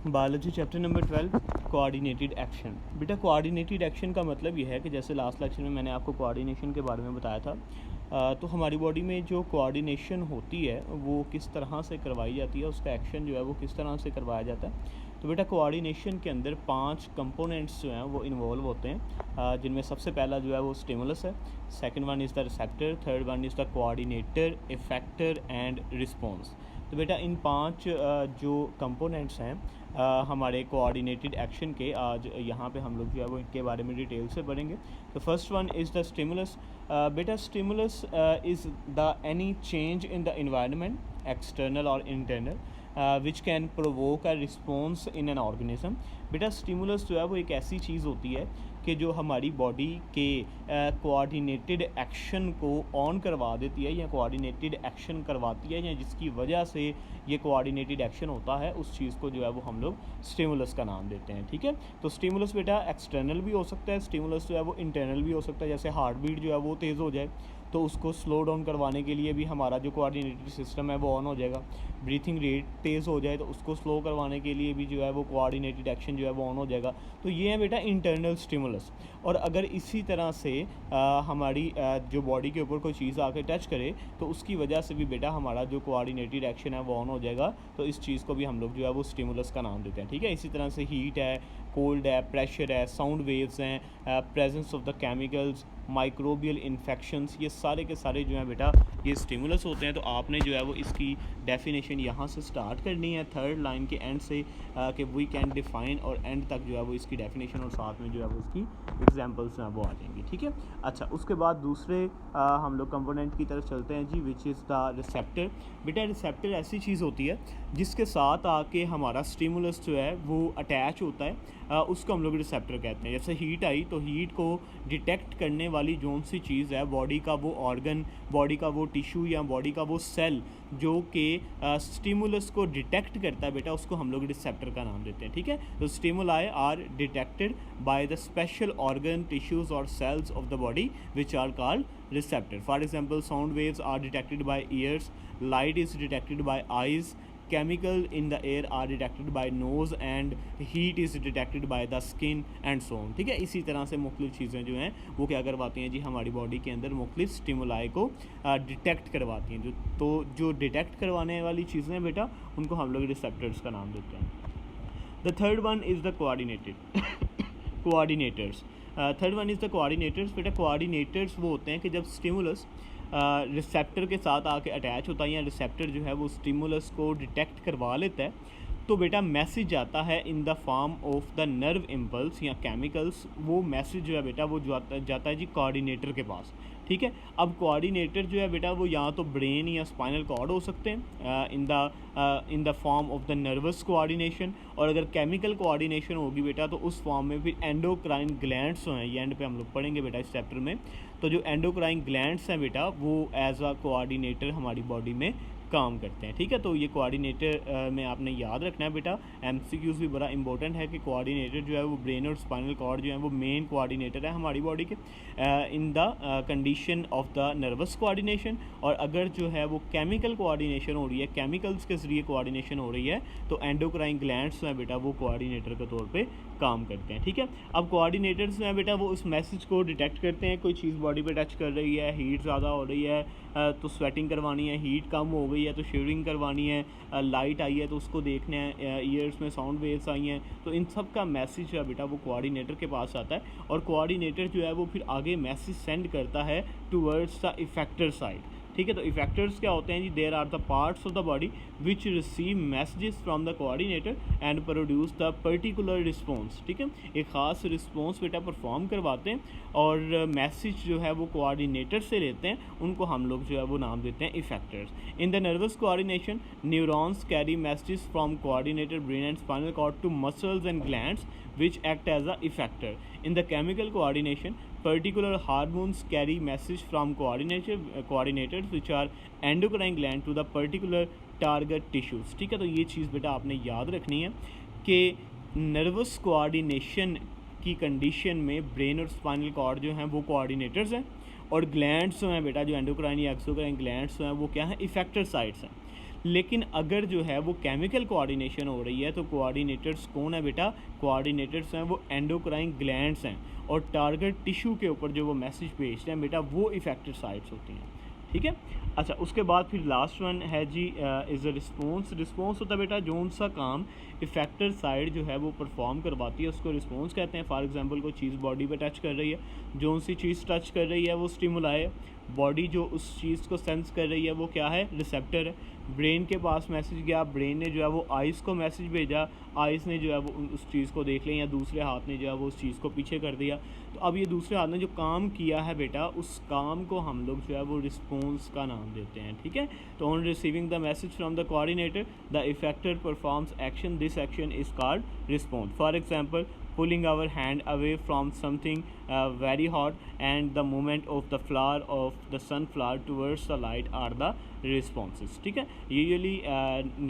Biology chapter number 12 coordinated action. बेटा coordinated action का मतलब ये है कि जैसे लास्ट लेक्चर में मैंने आपको कोऑर्डिनेशन के बारे में बताया था, तो हमारी बॉडी में जो कोऑर्डिनेशन होती है वो किस तरह से करवाई जाती है, उसका एक्शन जो है वो किस तरह से करवाया जाता है। तो बेटा कोऑर्डिनेशन के अंदर 5 कंपोनेंट्स जो हैं वो इन्वॉल्व होते हैं, जिनमें सबसे पहला जो है वो स्टिमुलस है, second one is the receptor, third one is the coordinator, effector and response. तो बेटा इन 5 जो कंपोनेंट्स हैं हमारे कोऑर्डिनेटेड एक्शन के, आज यहाँ पे हम लोग जो है वो इनके बारे में डिटेल से पढ़ेंगे। तो first one is the stimulus. बेटा stimulus is the any change in the environment, external और internal, which can provoke a response in an organism. बेटा स्टिमुलस जो है वो एक ऐसी चीज़ होती है कि जो हमारी बॉडी के कोऑर्डिनेटेड एक्शन को ऑन करवा देती है या कोऑर्डिनेटेड एक्शन करवाती है, या जिसकी वजह से ये कोऑर्डिनेटेड एक्शन होता है, उस चीज़ को जो है वो हम लोग स्टिमुलस का नाम देते हैं। ठीक है, तो स्टिमुलस बेटा एक्सटर्नल भी हो सकता है, स्टिमुलस जो है वो इंटरनल भी हो सकता है। जैसे हार्ट बीट जो है वो तेज़ हो जाए तो उसको स्लो डाउन करवाने के लिए भी हमारा जो कोऑर्डिनेटेड सिस्टम है वो ऑन हो जाएगा। ब्रीथिंग रेट तेज़ हो जाए तो उसको स्लो करवाने के लिए भी जो है वो कोऑर्डिनेटेड एक्शन जो है वो ऑन हो जाएगा। तो ये है बेटा इंटरनल स्टिमुलस। और अगर इसी तरह से हमारी जो बॉडी के ऊपर कोई चीज़ आके टच करे तो उसकी वजह से भी बेटा हमारा जो कोऑर्डिनेटेड एक्शन है वो ऑन हो जाएगा। तो इस चीज़ को भी हम लोग जो है वो स्टिमुलस का नाम देते हैं। ठीक है, इसी तरह से हीट है, कोल्ड है, प्रेशर है, साउंड वेव्स हैं, presence of the chemicals, microbial infections, ये सारे के सारे जो हैं बेटा ये स्टिमुलस होते हैं। तो आपने जो है वो इसकी डेफिनेशन यहाँ से स्टार्ट करनी है, थर्ड लाइन के एंड से, कि वी कैन डिफाइन, और एंड तक जो है वो इसकी डेफिनेशन और साथ में जो है वो इसकी एग्जांपल्स हैं वो आ जाएंगी। ठीक है, अच्छा उसके बाद दूसरे हम लोग कंपोनेंट की तरफ चलते हैं जी, विच इज़ द रिसेप्टर। बेटा रिसेप्टर ऐसी चीज़ होती है जिसके साथ आके हमारा स्टिमुलस जो है वो अटैच होता है, उसको हम लोग रिसेप्टर कहते हैं। जैसे हीट आई तो हीट को डिटेक्ट करने वाली जौन सी चीज़ है, बॉडी का वो ऑर्गन, बॉडी का वो टिश्यू या बॉडी का वो सेल जो कि स्टिमुलस को डिटेक्ट करता है बेटा, उसको हम लोग रिसेप्टर का नाम देते हैं। ठीक है, तो stimuli are detected by the special organ, tissues और cells of the body which are called receptor. For example, sound waves are detected by ears, light is detected by eyes, chemical in the air are detected by nose and heat is detected by the skin and so on. ठीक है, इसी तरह से मुख्तलिफ चीज़ें जो हैं वो क्या करवाती हैं जी, हमारी बॉडी के अंदर मुख्तलिफ स्टिमुलाई को डिटेक्ट करवाती हैं। जो डिटेक्ट करवाने वाली चीज़ें हैं बेटा उनको हम लोग रिसेप्टर्स का नाम देते हैं। The third one is the coordinators. Third one is the coordinators. बेटा कोऑर्डिनेटर्स वो होते हैं कि जब स्टिमुलस रिसेप्टर के साथ आके अटैच होता है या रिसेप्टर जो है वो स्टिमुलस को डिटेक्ट करवा लेता है, तो बेटा मैसेज जाता है in the form of the nerve impulse या केमिकल्स। वो मैसेज जो है बेटा वो जाता है जी कोऑर्डिनेटर के पास। ठीक है, अब कोऑर्डिनेटर जो है बेटा वो या तो ब्रेन या स्पाइनल कॉर्ड हो सकते हैं in the form of the nervous coordination, और अगर केमिकल कोऑर्डिनेशन होगी बेटा तो उस फॉर्म में फिर एंडोक्राइन ग्लैंड्स हैं, ये एंड पे हम लोग पढ़ेंगे बेटा इस चैप्टर में। तो जो एंडोक्राइन ग्लैंड्स हैं बेटा वो एज अ कोऑर्डिनेटर हमारी बॉडी में काम करते हैं। ठीक है, तो ये कोऑर्डिनेटर में आपने याद रखना है बेटा, एमसीक्यूज़ भी बड़ा इंपॉर्टेंट है कि कोऑर्डिनेटर जो है वो ब्रेन और स्पाइनल कॉर्ड जो है वो मेन कोऑर्डिनेटर है हमारी बॉडी के in the condition of the nervous coordination. और अगर जो है वो केमिकल कोऑर्डिनेशन हो रही है, केमिकल्स के ज़रिए कोऑर्डिनेशन हो रही है, तो एंडोक्राइन ग्लैंड्स हैं बेटा वो कोऑर्डिनेटर के तौर पे काम करते हैं। ठीक है, अब कोऑर्डिनेटर्स हैं बेटा वो उस मैसेज को डिटेक्ट करते हैं, कोई चीज़ बॉडी पे टच कर रही है, हीट ज़्यादा हो रही है तो स्वेटिंग करवानी है, हीट कम हो गई है तो शिवरिंग करवानी है, लाइट आई है तो उसको देखना है, ईयर्स में साउंड वेव्स आई हैं, तो इन सब का मैसेज है बेटा वो कोऑर्डिनेटर के पास आता है। और कोऑर्डिनेटर जो है वो फिर आगे मैसेज सेंड करता है टूवर्ड्स द इफेक्टर साइड। ठीक है, तो इफेक्टर्स क्या होते हैं जी, there are the parts of the body which receive messages from the coordinator and produce the particular response. ठीक है, एक ख़ास रिस्पॉन्स बेटा परफॉर्म करवाते हैं और मैसेज जो है वो कोऑर्डिनेटर से लेते हैं, उनको हम लोग जो है वो नाम देते हैं effectors. In the nervous coordination neurons carry messages from coordinator brain and spinal cord to muscles and glands which act as a effector. In the chemical coordination, particular hormones carry message from coordinators which are endocrine gland to the particular target tissues. ठीक है, तो ये चीज़ बेटा आपने याद रखनी है कि नर्वस कोऑर्डिनेशन की कंडीशन में ब्रेन और स्पाइनल कॉर्ड जो हैं वो कोऑर्डिनेटर्स हैं, और ग्लैंड्स जो हैं बेटा, जो एंडोक्राइन या एक्सोक्राइन ग्लैंड्स जो हैं वो क्या हैं, इफेक्टर साइट्स हैं। लेकिन अगर जो है वो केमिकल कोऑर्डिनेशन हो रही है तो कोऑर्डिनेटर्स कौन है बेटा, कोऑर्डिनेटर्स हैं वो एंडोक्राइन ग्लैंड्स हैं, और टारगेट टिश्यू के ऊपर जो वो मैसेज भेजते हैं बेटा वो इफेक्टर साइट्स होती हैं। ठीक है। अच्छा, उसके बाद फिर लास्ट वन है जी इज़ अ रिस्पॉन्स। रिस्पॉन्स होता है बेटा जो सा काम इफेक्टर साइड जो है वो परफॉर्म करवाती है उसको रिस्पॉन्स कहते हैं। फॉर एग्जांपल कोई चीज़ बॉडी पे टच कर रही है, जो सी चीज़ टच कर रही है वो स्टिमुलाई है, बॉडी जो उस चीज़ को सेंस कर रही है वो क्या है, रिसेप्टर है। ब्रेन के पास मैसेज गया, ब्रेन ने जो है वो आइज़ को मैसेज भेजा, आइज़ ने जो है वो उस चीज़ को देख लिया, या दूसरे हाथ ने जो है वो उस चीज़ को पीछे कर दिया। तो अब ये दूसरे हाथ ने जो काम किया है बेटा, उस काम को हम लोग जो है वो रिस्पॉन्स का नाम देते हैं। ठीक है। तो on receiving the message from the coordinator the effector performs action, this action is called response. For example pulling our hand away from something very hot and the movement of the flower of the sunflower towards the light are the responses. ठीक है। usually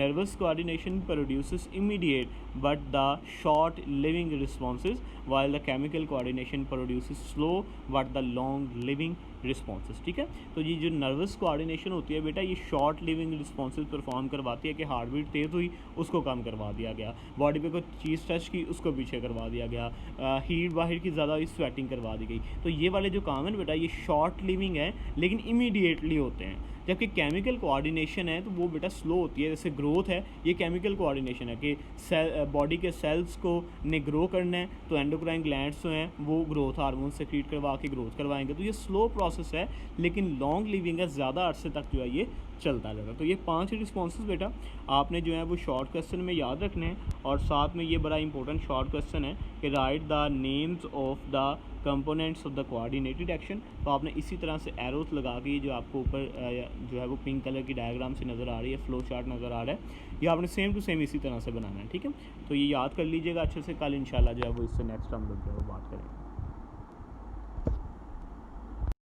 nervous coordination produces immediate but the short living responses while the chemical coordination produces slow but the long living responses. ठीक है। तो ये जो nervous coordination होती है बेटा ये शॉर्ट लिविंग रिस्पॉन्सेज परफॉर्म करवाती है कि हार्ट बीट तेज़ हुई उसको कम करवा दिया गया, बॉडी पे कोई चीज़ टच की उसको पीछे करवा दिया गया, हीट बाहर की ज़्यादा स्वेटिंग करवा दी गई। तो ये वाले जो काम है बेटा ये शॉर्ट लिविंग है लेकिन इमीडिएटली होते हैं। जबकि केमिकल कोऑर्डिनेशन है तो वो बेटा स्लो होती है। जैसे ग्रोथ है, ये केमिकल कोऑर्डिनेशन है कि सेल बॉडी के सेल्स को ने ग्रो करना है तो एंडोक्राइन ग्लैंड्स जो हैं वो ग्रोथ हार्मोन सेक्रीट करवा के ग्रोथ करवाएंगे। तो ये स्लो प्रोसेस है लेकिन लॉन्ग लिविंग है, ज़्यादा अरसे तक जो है ये चलता रहेगा। तो ये 5 रिस्पॉन्सेज बेटा आपने जो है वो शॉर्ट क्वेश्चन में याद रखने हैं। और साथ में ये बड़ा इंपॉर्टेंट शॉर्ट क्वेश्चन है कि right the names of the components of the coordinated action. तो आपने इसी तरह से एरोस लगा के जो आपको ऊपर जो है वो पिंक कलर की डायग्राम से नज़र आ रही है, फ्लो चार्ट नज़र आ रहा है, ये आपने सेम टू सेम इसी तरह से बनाना है। ठीक है। तो ये याद कर लीजिएगा अच्छे से, कल इंशाल्लाह जो है वो इससे नेक्स्ट हम लोग जो है वो बात करेंगे।